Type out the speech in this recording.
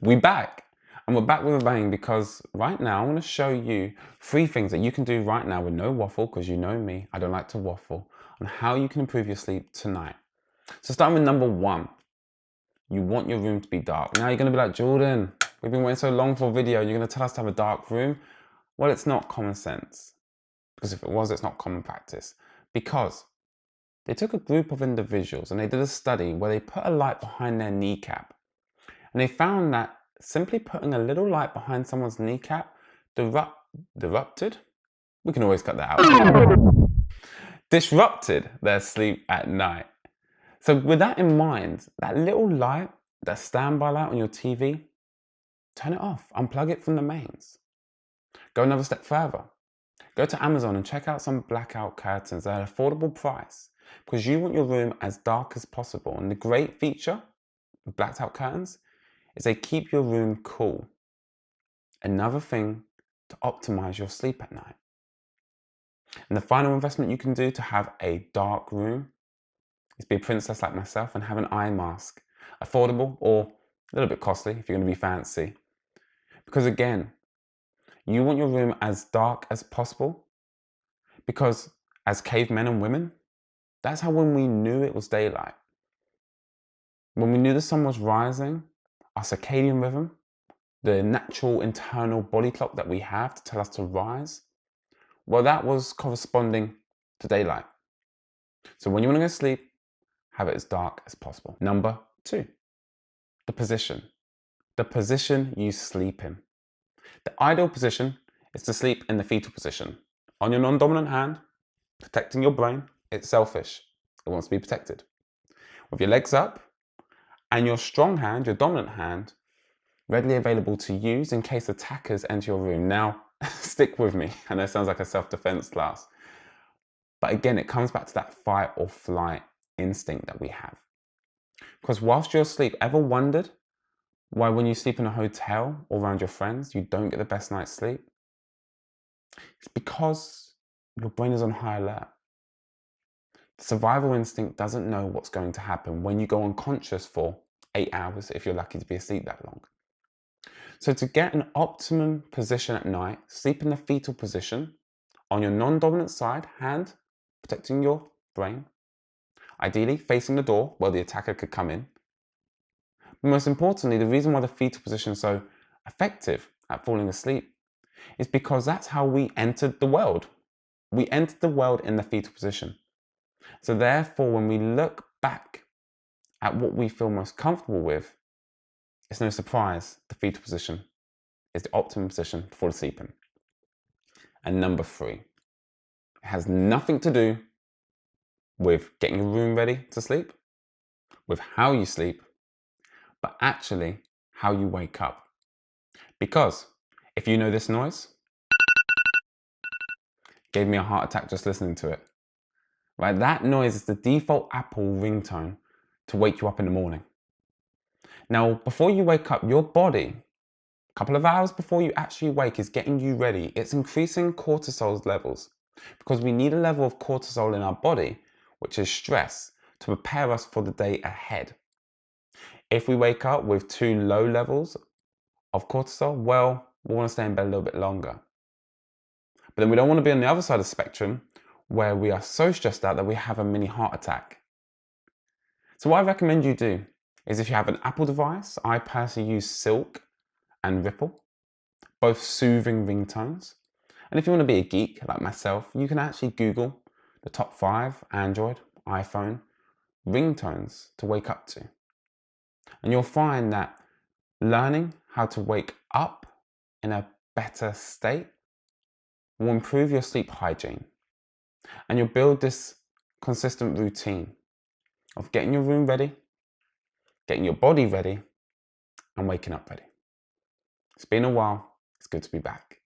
We're back, and we're back with a bang because right now I want to show you 3 things that you can do right now with no waffle, because you know me, I don't like to waffle, on how you can improve your sleep tonight. So starting with number 1, you want your room to be dark. Now you're going to be like, Jordan, we've been waiting so long for a video, you're going to tell us to have a dark room? Well, it's not common sense, because if it was, it's not common practice. Because they took a group of individuals and they did a study where they put a light behind their kneecap. And they found that simply putting a little light behind someone's kneecap disrupted their sleep at night. So with that in mind, that little light, that standby light on your TV, turn it off, unplug it from the mains. Go another step further. Go to Amazon and check out some blackout curtains at an affordable price, because you want your room as dark as possible. And the great feature of blacked out curtains is they keep your room cool. Another thing to optimize your sleep at night. And the final investment you can do to have a dark room is be a princess like myself and have an eye mask. Affordable or a little bit costly if you're going to be fancy. Because again, you want your room as dark as possible, because as cavemen and women, that's how when we knew it was daylight. When we knew the sun was rising, our circadian rhythm, the natural internal body clock that we have to tell us to rise, well, that was corresponding to daylight. So when you want to go to sleep, have it as dark as possible. Number 2, the position. The position you sleep in. The ideal position is to sleep in the fetal position. On your non-dominant hand, protecting your brain. It's selfish. It wants to be protected. With your legs up and your strong hand, your dominant hand, readily available to use in case attackers enter your room. Now, stick with me. I know it sounds like a self-defense class. But again, it comes back to that fight or flight instinct that we have. Because whilst you're asleep, ever wondered why when you sleep in a hotel or around your friends, you don't get the best night's sleep? It's because your brain is on high alert. The survival instinct doesn't know what's going to happen when you go unconscious for 8 hours, if you're lucky to be asleep that long. So to get an optimum position at night, sleep in the fetal position on your non-dominant side, hand protecting your brain, ideally facing the door where the attacker could come in. But most importantly, the reason why the fetal position is so effective at falling asleep is because that's how we entered the world. We entered the world in the fetal position. So therefore, when we look back at what we feel most comfortable with, it's no surprise the fetal position is the optimum position to fall asleep in. And number 3, it has nothing to do with getting your room ready to sleep, with how you sleep, but actually how you wake up. Because if you know this noise, gave me a heart attack just listening to it. Right, that noise is the default Apple ringtone to wake you up in the morning. Now, before you wake up, your body, a couple of hours before you actually wake, is getting you ready. It's increasing cortisol levels, because we need a level of cortisol in our body, which is stress, to prepare us for the day ahead. If we wake up with too low levels of cortisol, well, we want to stay in bed a little bit longer. But then we don't want to be on the other side of the spectrum, where we are so stressed out that we have a mini heart attack. So what I recommend you do is, if you have an Apple device, I personally use Silk and Ripple, both soothing ringtones. And if you want to be a geek like myself, you can actually Google the top 5 Android, iPhone ringtones to wake up to. And you'll find that learning how to wake up in a better state will improve your sleep hygiene. And you'll build this consistent routine of getting your room ready, getting your body ready, and waking up ready. It's been a while. It's good to be back.